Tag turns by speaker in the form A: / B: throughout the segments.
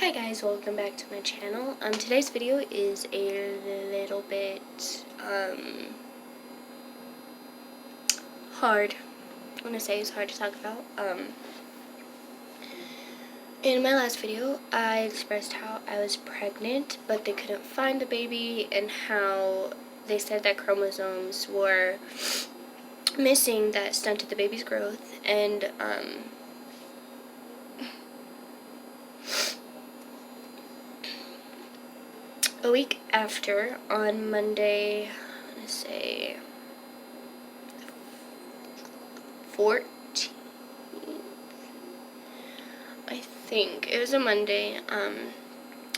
A: Hi guys, welcome back to my channel. Today's video is a little bit hard. I'm gonna say it's hard to talk about. In my last video, I expressed how I was pregnant, but they couldn't find the baby, and how they said that chromosomes were missing that stunted the baby's growth, and a week after, on Monday, let's say 14th, I think it was a Monday. I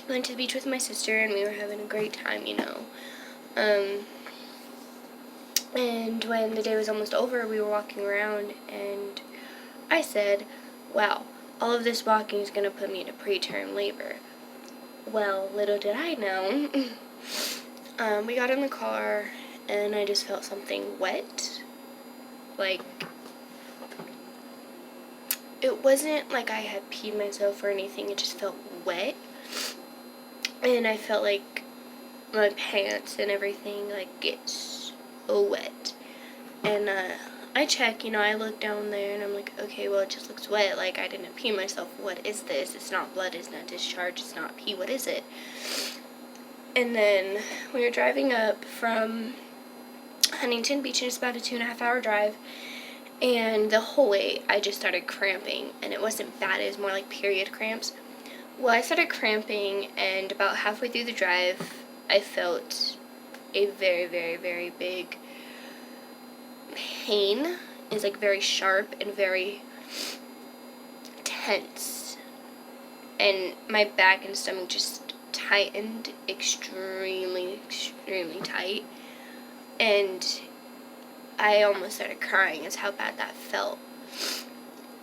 A: went to the beach with my sister and we were having a great time, and when the day was almost over, we were walking around and I said, wow, all of this walking is going to put me into preterm labor. Well, little did I know. We got in the car and I just felt something wet. Like, it wasn't like I had peed myself or anything, it just felt wet. And I felt like my pants and everything, like, get so wet. And I check, I look down there and I'm like, okay, well, it just looks wet. Like, I didn't pee myself. What is this? It's not blood, it's not discharge, it's not pee. What is it? And then we were driving up from Huntington Beach, and it's about a 2.5 hour drive. And the whole way, I just started cramping. And it wasn't bad, it was more like period cramps. Well, I started cramping, and about halfway through the drive, I felt a very, very, very big pain. It's like very sharp and very tense. And my back and stomach just tightened extremely, extremely tight. And I almost started crying. Is how bad that felt.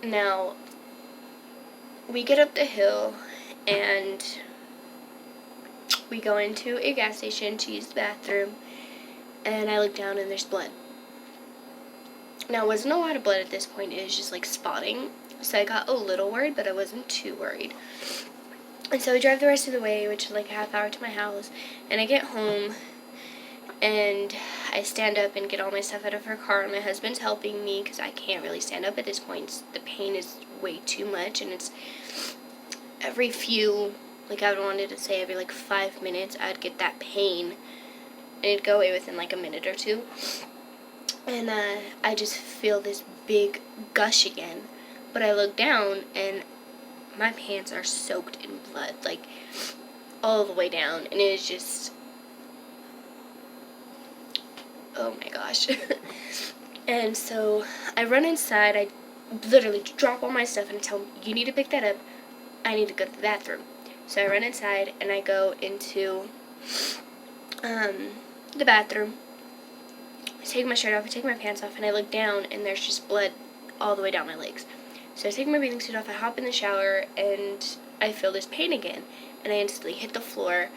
A: Now, we get up the hill and we go into a gas station to use the bathroom, and I look down and there's blood. Now, it wasn't a lot of blood at this point, it was just like spotting, so I got a little worried, but I wasn't too worried. And so we drive the rest of the way, which is like a half hour to my house, and I get home and I stand up and get all my stuff out of her car, and my husband's helping me because I can't really stand up at this point. The pain is way too much, and it's every few, like I wanted to say every like 5 minutes, I'd get that pain, and it'd go away within like a minute or two. And I just feel this big gush again. But I look down and my pants are soaked in blood, like all the way down. And it is just, oh my gosh. And so I run inside, I literally drop all my stuff and tell them, you need to pick that up, I need to go to the bathroom. So I run inside and I go into the bathroom. I take my shirt off, I take my pants off, and I look down and there's just blood all the way down my legs. So I take my bathing suit off, I hop in the shower, and I feel this pain again. And I instantly hit the floor,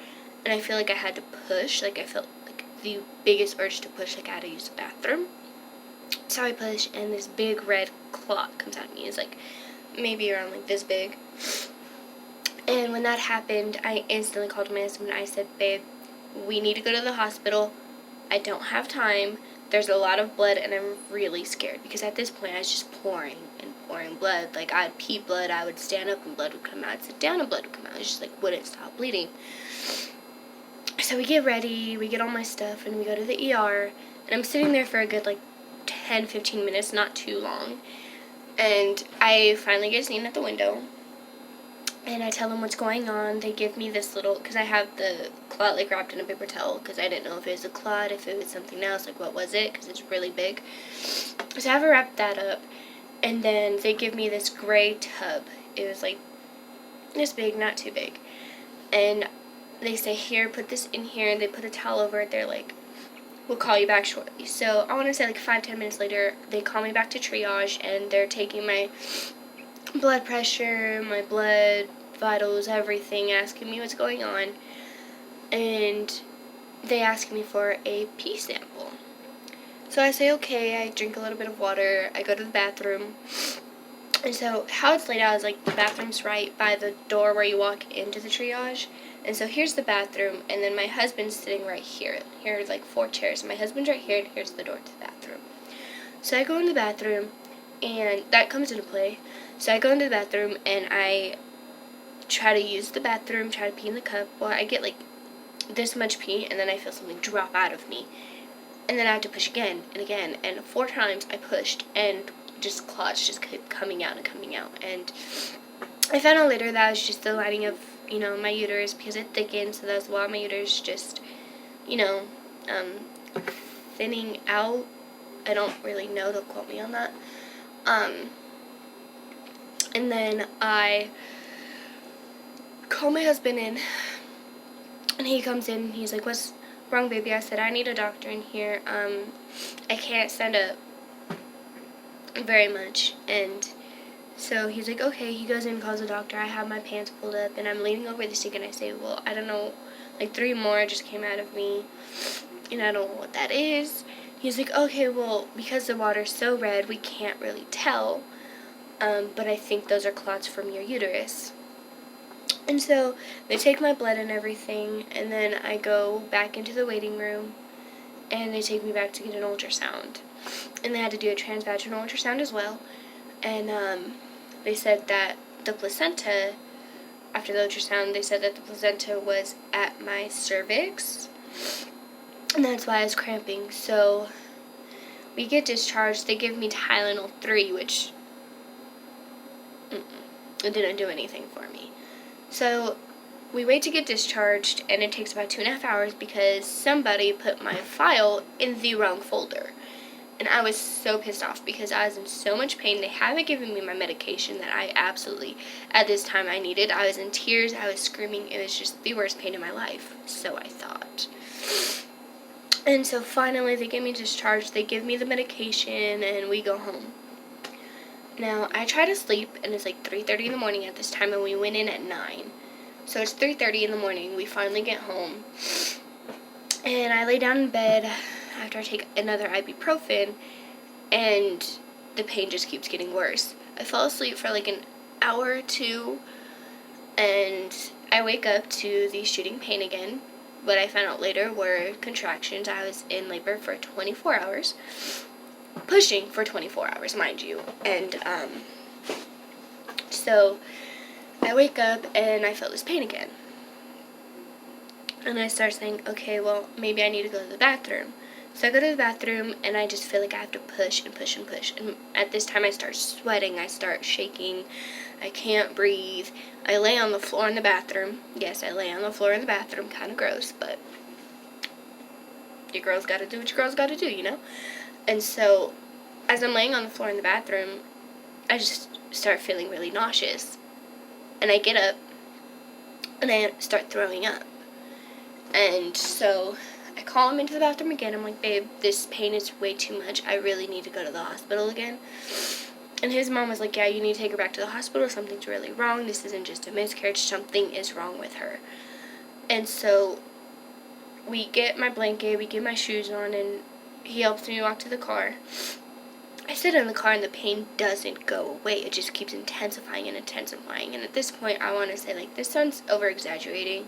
A: and I feel like I had to push, like I felt like the biggest urge to push, like I had to use the bathroom. So I push, and this big red clot comes out of me. It's like maybe around like this big. And when that happened, I instantly called my husband and I said, babe, we need to go to the hospital. I don't have time. There's a lot of blood, and I'm really scared, because at this point I was just pouring and pouring blood. Like, I'd pee blood, I would stand up and blood would come out, I'd sit down and blood would come out. It just like wouldn't stop bleeding. So we get ready, we get all my stuff, and we go to the ER, and I'm sitting there for a good like 10-15 minutes, not too long. And I finally get seen at the window, and I tell them what's going on. They give me this little, because I have the clot like wrapped in a paper towel, because I didn't know if it was a clot, if it was something else, like what was it, because it's really big. So I have her wrap that up, and then they give me this gray tub. It was like this big, not too big. And they say, here, put this in here, and they put a towel over it. They're like, we'll call you back shortly. So I want to say like 5-10 minutes later, they call me back to triage, and they're taking my blood pressure, my blood, vitals, everything, asking me what's going on. And they ask me for a pee sample. So I say, okay, I drink a little bit of water, I go to the bathroom, And so how it's laid out is like the bathroom's right by the door where you walk into the triage. And so here's the bathroom, and then my husband's sitting right here. Here are like 4 chairs. My husband's right here, and here's the door to the bathroom. So I go in the bathroom, and that comes into play. So I go into the bathroom, and I try to use the bathroom, try to pee in the cup. Well, I get like this much pee, and then I feel something drop out of me. And then I have to push again and again, and 4 times I pushed, and just clots just kept coming out and coming out. And I found out later that was just the lining of, my uterus, because it thickened, so that's why my uterus just, thinning out. I don't really know, don't quote me on that. And then I call my husband in, and he comes in, and he's like, "What's wrong, baby?" I said, "I need a doctor in here. I can't stand up very much." And so he's like, "Okay." He goes in and calls the doctor. I have my pants pulled up, and I'm leaning over the sink, and I say, "Well, I don't know, like 3 more just came out of me, and I don't know what that is." He's like, "Okay, well, because the water's so red, we can't really tell, but I think those are clots from your uterus." And so they take my blood and everything, and then I go back into the waiting room, and they take me back to get an ultrasound. And they had to do a transvaginal ultrasound as well. And they said that the placenta, after the ultrasound, they said that the placenta was at my cervix, and that's why I was cramping. So we get discharged. They give me Tylenol 3, which it didn't do anything for me. So we wait to get discharged, and it takes about 2.5 hours because somebody put my file in the wrong folder. And I was so pissed off because I was in so much pain. They haven't given me my medication that I absolutely, at this time, I needed. I was in tears. I was screaming. It was just the worst pain in my life. So I thought. And so finally they get me discharged. They give me the medication, and we go home. Now, I try to sleep, and it's like 3:30 in the morning at this time, and we went in at 9. So it's 3:30 in the morning. We finally get home. And I lay down in bed after I take another ibuprofen, and the pain just keeps getting worse. I fall asleep for like an hour or 2, and I wake up to the shooting pain again. What I found out later were contractions. I was in labor for 24 hours. Pushing for 24 hours, mind you. And so I wake up, and I feel this pain again. And I start saying, okay, well, maybe I need to go to the bathroom. So I go to the bathroom, and I just feel like I have to push and push and push. And at this time, I start sweating. I start shaking. I can't breathe. I lay on the floor in the bathroom. Yes, I lay on the floor in the bathroom. Kind of gross, but your girl's got to do what your girl's got to do, And so as I'm laying on the floor in the bathroom, I just start feeling really nauseous. And I get up, and I start throwing up. And so I call him into the bathroom again. I'm like, "Babe, this pain is way too much. I really need to go to the hospital again." And his mom was like, "Yeah, you need to take her back to the hospital. Something's really wrong. This isn't just a miscarriage. Something is wrong with her." And so we get my blanket, we get my shoes on, and he helps me walk to the car. I sit in the car, and the pain doesn't go away. It just keeps intensifying and intensifying. And at this point, I want to say, this sounds over-exaggerating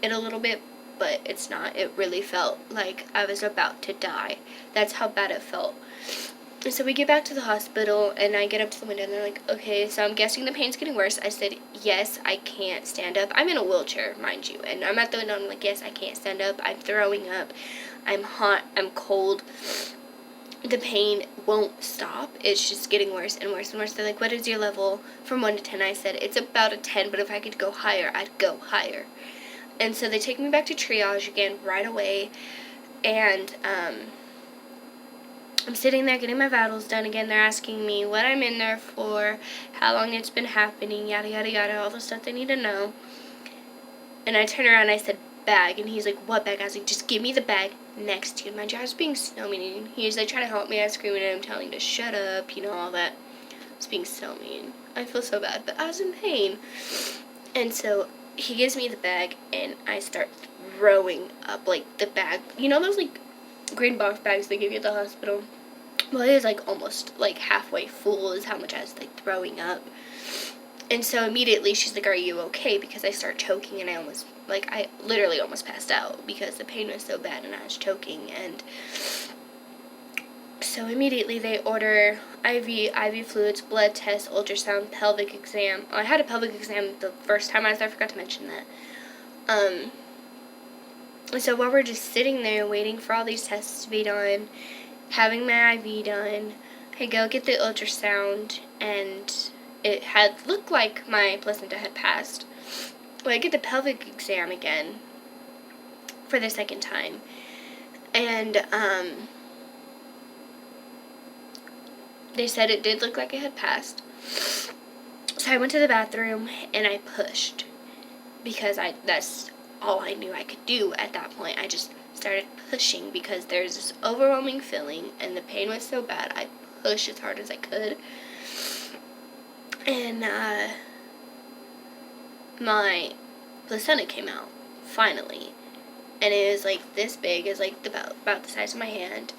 A: it a little bit, but it's not. It really felt like I was about to die. That's how bad it felt. And so we get back to the hospital, and I get up to the window, and they're like, "Okay, so I'm guessing the pain's getting worse." I said, "Yes, I can't stand up." I'm in a wheelchair, mind you, and I'm at the window, and I'm like, "Yes, I can't stand up. I'm throwing up. I'm hot. I'm cold. The pain won't stop. It's just getting worse and worse and worse." They're like, "What is your level from 1 to 10? I said, "It's about a 10, but if I could go higher, I'd go higher." And so they take me back to triage again right away, and I'm sitting there getting my vitals done again. They're asking me what I'm in there for, how long it's been happening, yada, yada, yada, all the stuff they need to know. And I turn around, and I said, "Bag." And he's like, "What bag?" I was like, "Just give me the bag next to you." And mind you, I was being so mean. He was like trying to help me. I was screaming at him, telling him to shut up, all that. I was being so mean. I feel so bad, but I was in pain. And so he gives me the bag, and I start throwing up, the bag. Those, green box bags they give you at the hospital? well, it is like almost like halfway full is how much I was like throwing up. And so immediately she's like, "Are you okay?" Because I start choking and I literally almost passed out because the pain was so bad and I was choking. And so immediately they order IV fluids, blood test, ultrasound, pelvic exam. Oh, I had a pelvic exam the first time I was there. I forgot to mention that. And so while we're just sitting there waiting for all these tests to be done, having my IV done, I go get the ultrasound, and it had looked like my placenta had passed. Well, I get the pelvic exam again for the second time, and they said it did look like it had passed. So I went to the bathroom and I pushed because that's all I knew I could do at that point. I just started pushing because there's this overwhelming feeling and the pain was so bad. I pushed as hard as I could. And my placenta came out, finally. And it was like this big, it was like about the size of my hand.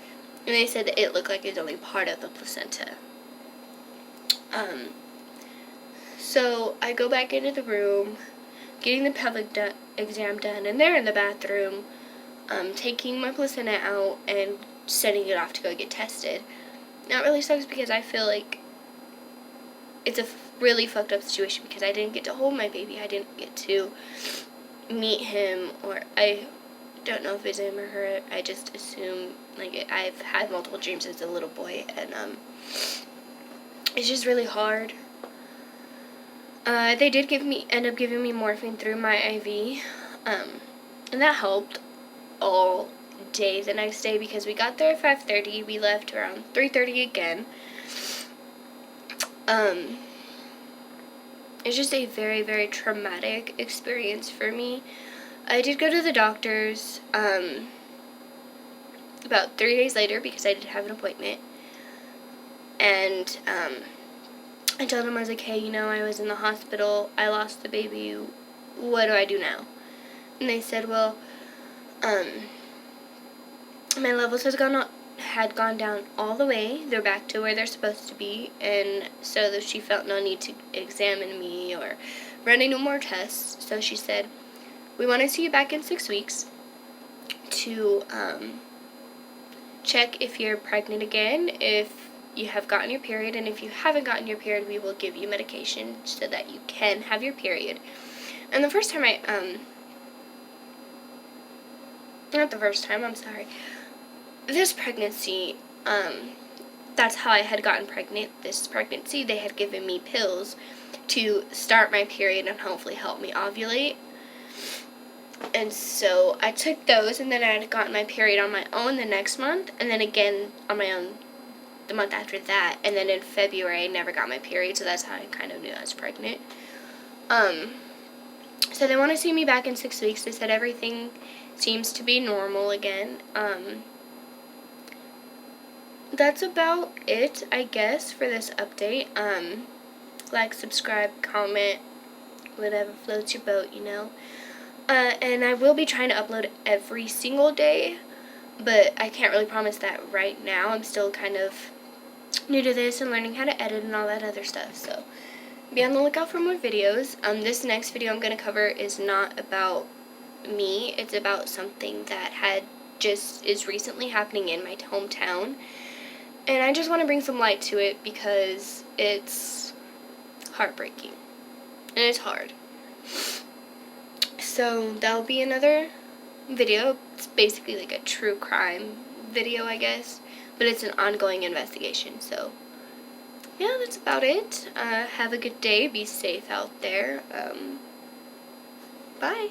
A: And they said that it looked like it was only part of the placenta. So I go back into the room, getting the pelvic exam done, and they're in the bathroom, taking my placenta out and sending it off to go get tested. Now it really sucks because I feel like it's a really fucked up situation because I didn't get to hold my baby. I didn't get to meet him, or I don't know if it's him or her. I just assume, I've had multiple dreams as a little boy, and it's just really hard. They did end up giving me morphine through my IV, and that helped all day the next day because we got there at 5:30. We left around 3:30 again. It's just a very, very traumatic experience for me. I did go to the doctor's about 3 days later because I did have an appointment. And I told him, I was like, "Hey, I was in the hospital. I lost the baby. What do I do now?" And they said, "Well, my levels had gone down all the way. They're back to where they're supposed to be, and so that she felt no need to examine me or run any more tests. So she said, we want to see you back in 6 weeks to check if you're pregnant again, if you have gotten your period, and if you haven't gotten your period, we will give you medication so that you can have your period." And the first time this pregnancy, that's how I had gotten pregnant. This pregnancy, they had given me pills to start my period and hopefully help me ovulate. And so I took those, and then I had gotten my period on my own the next month, and then again on my own the month after that, and then in February I never got my period, so that's how I kind of knew I was pregnant. So they want to see me back in 6 weeks. They said everything seems to be normal again. That's about it, I guess, for this update. Like, subscribe, comment, whatever floats your boat, and I will be trying to upload every single day, but I can't really promise that right now. I'm still kind of new to this and learning how to edit and all that other stuff, so be on the lookout for more videos. This next video I'm going to cover is not about me. It's about something that is recently happening in my hometown, and I just want to bring some light to it because it's heartbreaking and it's hard. So that'll be another video. It's basically like a true crime video, I guess, but it's an ongoing investigation. So yeah, that's about it. Have a good day. Be safe out there. Bye.